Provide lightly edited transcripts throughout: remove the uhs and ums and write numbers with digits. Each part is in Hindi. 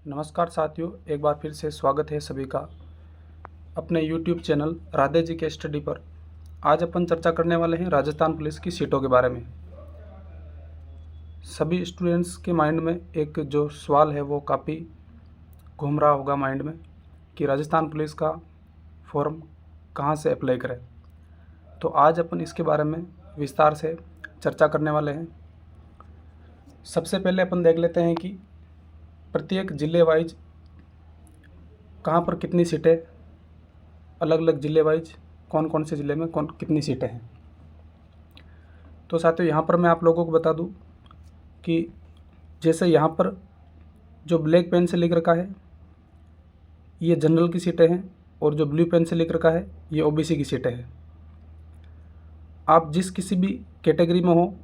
नमस्कार साथियों, एक बार फिर से स्वागत है सभी का अपने YouTube चैनल राधे जी के स्टडी पर। आज अपन चर्चा करने वाले हैं राजस्थान पुलिस की सीटों के बारे में। सभी स्टूडेंट्स के माइंड में एक जो सवाल है वो काफ़ी घूम रहा होगा माइंड में कि राजस्थान पुलिस का फॉर्म कहाँ से अप्लाई करें। तो आज अपन इसके बारे में विस्तार से चर्चा करने वाले हैं। सबसे पहले अपन देख लेते हैं कि प्रत्येक ज़िले वाइज कहाँ पर कितनी सीटें, अलग अलग ज़िले वाइज कौन कौन से ज़िले में कितनी सीटें हैं। तो साथियों, यहाँ पर मैं आप लोगों को बता दूँ कि जैसे यहाँ पर जो ब्लैक पेन से लिख रखा है ये जनरल की सीटें हैं और जो ब्लू पेन से लिख रखा है ये ओबीसी की सीटें हैं। आप जिस किसी भी कैटेगरी में हो,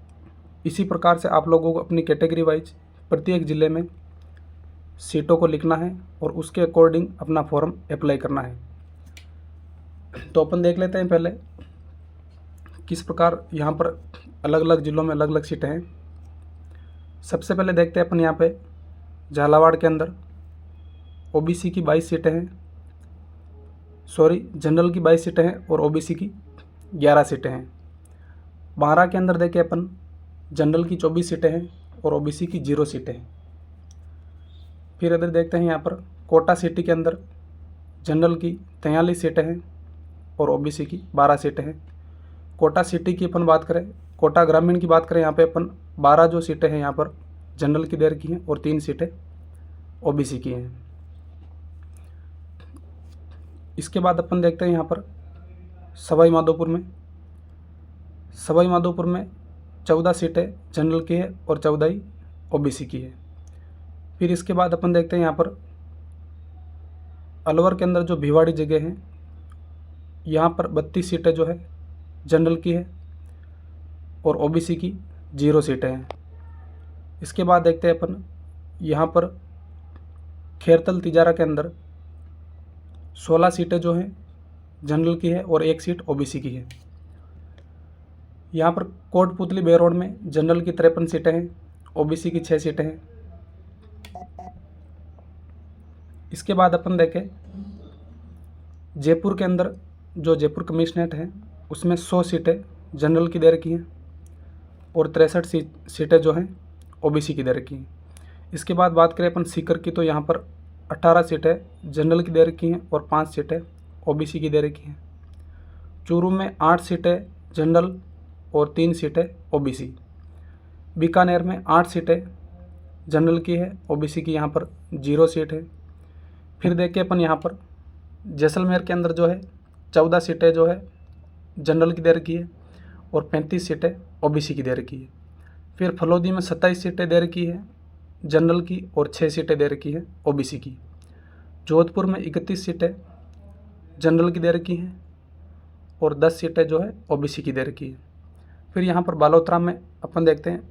इसी प्रकार से आप लोगों को अपनी कैटेगरी वाइज प्रत्येक ज़िले में सीटों को लिखना है और उसके अकॉर्डिंग अपना फॉर्म अप्लाई करना है। तो अपन देख लेते हैं पहले किस प्रकार यहाँ पर अलग अलग ज़िलों में अलग अलग सीटें हैं। सबसे पहले देखते हैं अपन यहाँ पे झालावाड़ के अंदर ओबीसी की 22 सीटें हैं, जनरल की 22 सीटें हैं और ओबीसी की 11 सीटें हैं। बारां के अंदर देखें अपन जनरल की 24 सीटें हैं और ओबीसी की 0 सीटें हैं। फिर इधर देखते हैं यहाँ पर कोटा सिटी के अंदर जनरल की 43 सीटें हैं और ओबीसी की 12 सीटें हैं। कोटा सिटी की अपन बात करें, कोटा ग्रामीण की बात करें, यहाँ पे अपन 12 जो सीटें हैं यहाँ पर जनरल की देर की हैं और 3 सीटें ओबीसी की हैं। इसके बाद अपन देखते हैं यहाँ पर सवाई माधोपुर में 14 सीटें जनरल की है और 14 ही ओबीसी की है। फिर इसके बाद अपन देखते हैं यहाँ पर अलवर के अंदर जो भिवाड़ी जगह है यहाँ पर 32 सीटें जो है जनरल की है और ओबीसी की 0 सीटें हैं। इसके बाद देखते हैं अपन यहाँ पर खैरतल तिजारा के अंदर 16 सीटें जो हैं जनरल की है और 1 सीट ओबीसी की है। यहाँ पर कोटपुतली बेरोड में जनरल की 53 सीटें हैं, ओबीसी की 6 सीटें हैं। इसके बाद अपन देखें जयपुर के अंदर जो जयपुर कमिश्नरेट है उसमें 100 सीटें जनरल की दे रखी हैं और 63 सीटें जो हैं ओबीसी की दे रखी हैं। इसके बाद बात करें अपन सीकर की, तो यहाँ पर 18 सीटें जनरल की दे रखी हैं और 5 सीटें ओबीसी की दे रखी हैं। चूरू में 8 सीटें जनरल और 3 सीटें ओबीसी। बीकानेर में 8 सीटें जनरल की है, ओबीसी की यहाँ पर 0 सीट है। फिर देखिए अपन यहाँ पर जैसलमेर के अंदर जो है 14 सीटें जो है जनरल की दे रखी है और 35 सीटें ओबीसी की दे रखी है। फिर फलोदी में 27 सीटें दे रखी है जनरल की और 6 सीटें दे रखी है ओबीसी की। जोधपुर में 31 सीटें जनरल की दे रखी हैं और 10 सीटें जो है ओबीसी की दे रखी है। फिर यहाँ पर बालोतरा में अपन देखते हैं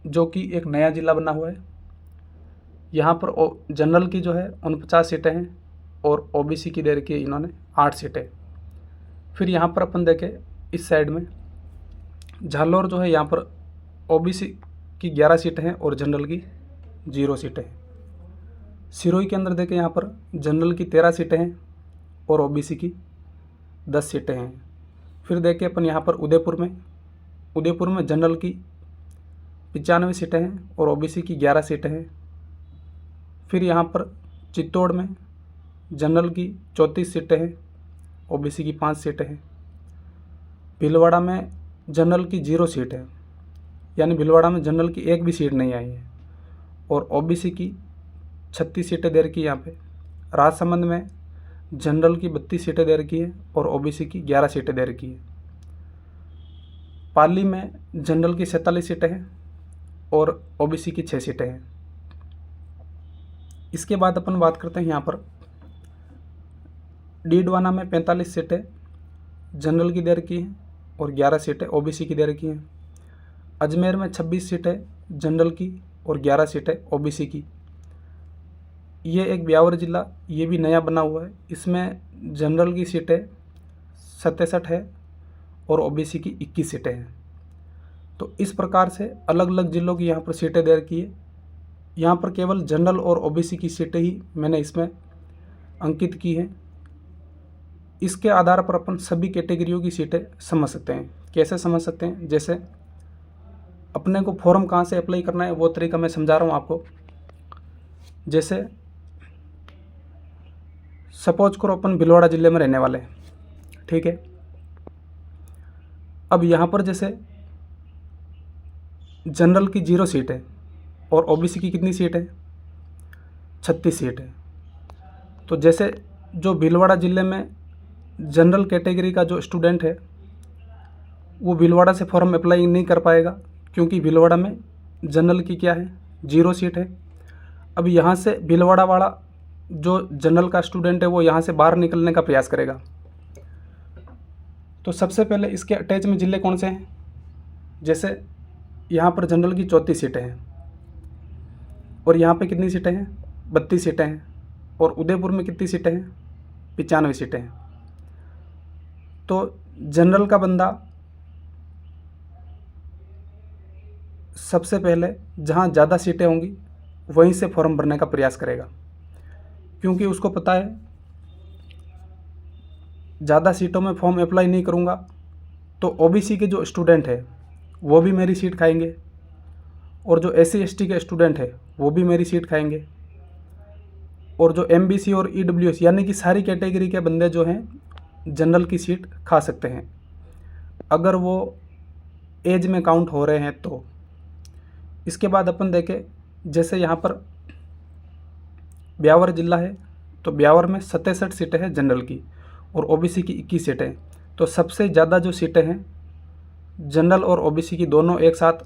जो कि एक नया ज़िला बना हुआ है, यहाँ पर जनरल की जो है 49 सीटें हैं और ओबीसी की दे रखी है इन्होंने 8 सीटें। फिर यहाँ पर अपन देखें इस साइड में झालोर जो है यहाँ पर ओबीसी की 11 सीटें हैं और जनरल की 0 सीटें हैं। सिरोही के अंदर देखें यहाँ पर जनरल की 13 सीटें हैं और ओबीसी की 10 सीटें हैं। फिर देखें अपन यहाँ पर उदयपुर में जनरल की 95 सीटें हैं और ओबीसी की 11 सीटें हैं। फिर यहाँ पर चित्तौड़ में जनरल की 34 सीटें हैं, ओबीसी की 5 सीटें हैं। भीलवाड़ा में जनरल की 0 सीट है, यानी भीलवाड़ा में जनरल की एक भी सीट नहीं आई है और ओबीसी की 36 सीटें दे रखी है यहाँ पे। राजसमंद में जनरल की 32 सीटें दे रखी है और ओबीसी की 11 सीटें दे रखी है। पाली में जनरल की 47 सीटें हैं और ओबीसी की 6 सीटें हैं। इसके बाद अपन बात करते हैं यहाँ पर डीडवाना में 45 सीटें जनरल की दे रखी हैं और 11 सीटें ओबीसी की दे रखी हैं। अजमेर में 26 सीटें जनरल की और 11 सीटें ओबीसी की। ये एक ब्यावर ज़िला, ये भी नया बना हुआ है, इसमें जनरल की सीटें 67 है और ओबीसी की 21 सीटें हैं। तो इस प्रकार से अलग अलग ज़िलों की यहाँ पर सीटें दे रखी है यहाँ पर केवल जनरल और ओबीसी की सीटें ही मैंने इसमें अंकित की हैं। इसके आधार पर अपन सभी कैटेगरियों की सीटें समझ सकते हैं। कैसे समझ सकते हैं? जैसे अपने को फॉर्म कहाँ से अप्लाई करना है वो तरीका मैं समझा रहा हूँ आपको। जैसे सपोज करो अपन भीलवाड़ा ज़िले में रहने वाले हैं, ठीक है। अब यहाँ पर जैसे जनरल की 0 सीट है और ओबीसी की कितनी सीट है? 36 सीट है। तो जैसे जो भीलवाड़ा ज़िले में जनरल कैटेगरी का जो स्टूडेंट है वो भीलवाड़ा से फॉर्म अप्लाई नहीं कर पाएगा, क्योंकि भीलवाड़ा में जनरल की क्या है? 0 सीट है। अब यहाँ से भीलवाड़ा वाला जो जनरल का स्टूडेंट है वो यहाँ से बाहर निकलने का प्रयास करेगा। तो सबसे पहले इसके अटैच में ज़िले कौन से हैं? जैसे यहाँ पर जनरल की 34 सीटें हैं और यहाँ पे कितनी सीटें हैं? 32 सीटें हैं। और उदयपुर में कितनी सीटें हैं? 95 सीटें हैं। तो जनरल का बंदा सबसे पहले जहाँ ज़्यादा सीटें होंगी वहीं से फॉर्म भरने का प्रयास करेगा, क्योंकि उसको पता है ज़्यादा सीटों में फॉर्म अप्लाई नहीं करूँगा तो ओबीसी के जो स्टूडेंट है वो भी मेरी सीट खाएंगे और जो SC ST के स्टूडेंट है वो भी मेरी सीट खाएंगे और जो MBC और EWS यानी कि सारी कैटेगरी के बंदे जो हैं जनरल की सीट खा सकते हैं, अगर वो एज में काउंट हो रहे हैं तो। इसके बाद अपन देखें, जैसे यहाँ पर ब्यावर ज़िला है तो ब्यावर में 67 सीटें हैं जनरल की और ओबीसी की 21 सीटें। तो सबसे ज़्यादा जो सीटें हैं जनरल और ओबीसी की दोनों एक साथ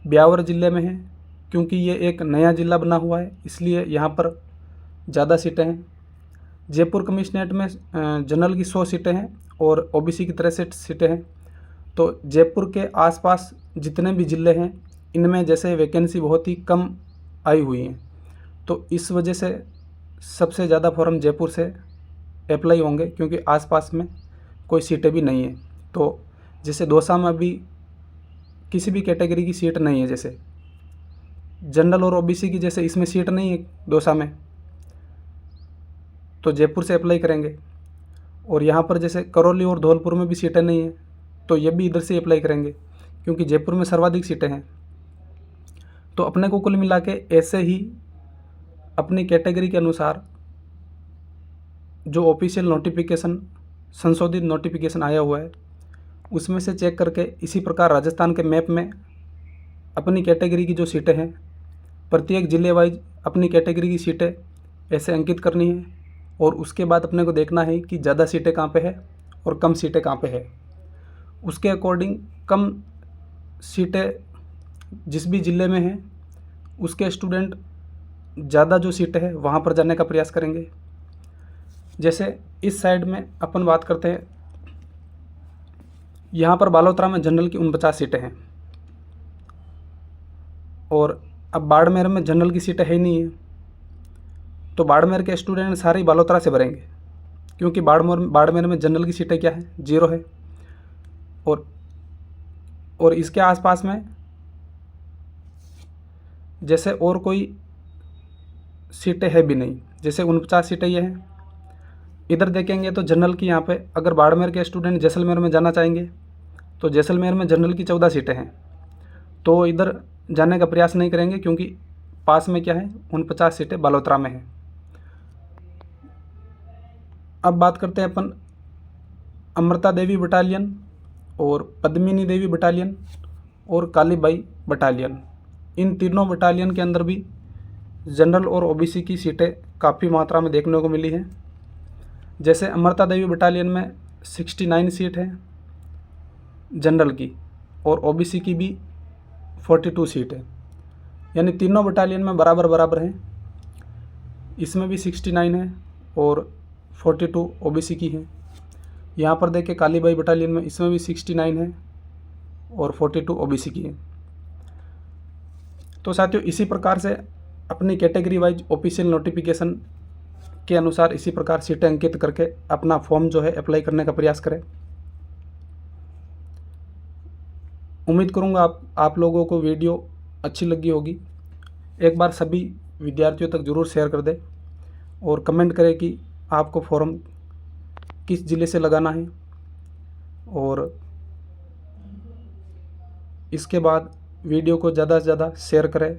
ब्यावर ज़िले में हैं, क्योंकि ये एक नया ज़िला बना हुआ है इसलिए यहाँ पर ज़्यादा सीटें हैं। जयपुर कमिश्नरेट में जनरल की 100 सीटें हैं और ओबीसी की 63 सीटें हैं। तो जयपुर के आसपास जितने भी ज़िले हैं इनमें जैसे वैकेंसी बहुत ही कम आई हुई हैं, तो इस वजह से सबसे ज़्यादा फॉर्म जयपुर से अप्लाई होंगे, क्योंकि आसपास में कोई सीटें भी नहीं हैं। तो जैसे दौसा में अभी किसी भी कैटेगरी की सीट नहीं है, जैसे जनरल और ओबीसी की जैसे इसमें सीट नहीं है दौसा में, तो जयपुर से अप्लाई करेंगे। और यहाँ पर जैसे करौली और धौलपुर में भी सीटें नहीं हैं तो ये भी इधर से अप्लाई करेंगे, क्योंकि जयपुर में सर्वाधिक सीटें हैं। तो अपने को कुल मिला के ऐसे ही अपनी कैटेगरी के अनुसार जो ऑफिशियल नोटिफिकेशन संशोधित नोटिफिकेशन आया हुआ है उसमें से चेक करके इसी प्रकार राजस्थान के मैप में अपनी कैटेगरी की जो सीटें हैं प्रत्येक ज़िले वाइज अपनी कैटेगरी की सीटें ऐसे अंकित करनी है और उसके बाद अपने को देखना है कि ज़्यादा सीटें कहाँ पे है और कम सीटें कहाँ पे है। उसके अकॉर्डिंग कम सीटें जिस भी ज़िले में हैं उसके स्टूडेंट ज़्यादा जो सीटें हैं वहाँ पर जाने का प्रयास करेंगे। जैसे इस साइड में अपन बात करते हैं, यहाँ पर बालोतरा में जनरल की 49 सीटें हैं और अब बाड़मेर में जनरल की सीटें है ही नहीं है, तो बाड़मेर के स्टूडेंट सारे बालोतरा से भरेंगे, क्योंकि बाड़मेर में जनरल की सीटें क्या है? 0 है। और इसके आसपास में जैसे और कोई सीटें है भी नहीं, जैसे 49 सीटें ये हैं। इधर देखेंगे तो जनरल की यहाँ पे अगर बाड़मेर के स्टूडेंट जैसलमेर में जाना चाहेंगे तो जैसलमेर में जनरल की 14 सीटें हैं, तो इधर जाने का प्रयास नहीं करेंगे, क्योंकि पास में क्या है? 49 सीटें बालोतरा में हैं। अब बात करते हैं अपन अमृता देवी बटालियन और पद्मिनी देवी बटालियन और कालीबाई बटालियन, इन तीनों बटालियन के अंदर भी जनरल और ओबीसी की सीटें काफ़ी मात्रा में देखने को मिली हैं। जैसे अमृता देवी बटालियन में 69 सीट है जनरल की और ओबीसी की भी 42 सीट है, यानी तीनों बटालियन में बराबर बराबर हैं। इसमें भी 69 है और 42 ओबीसी की है। यहाँ पर देखिए कालीबाई बटालियन में इसमें भी 69 है और 42 ओबीसी की है। तो साथियों इसी प्रकार से अपनी कैटेगरी वाइज ऑफिशियल नोटिफिकेशन के अनुसार इसी प्रकार सीटें अंकित करके अपना फॉर्म जो है अप्लाई करने का प्रयास करें। उम्मीद करूँगा आप लोगों को वीडियो अच्छी लगी होगी। एक बार सभी विद्यार्थियों तक ज़रूर शेयर कर दें और कमेंट करें कि आपको फॉर्म किस ज़िले से लगाना है। और इसके बाद वीडियो को ज़्यादा से ज़्यादा शेयर करें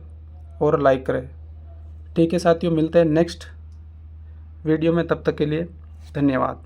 और लाइक करें। ठीक है साथियों, मिलते हैं नेक्स्ट वीडियो में, तब तक के लिए धन्यवाद।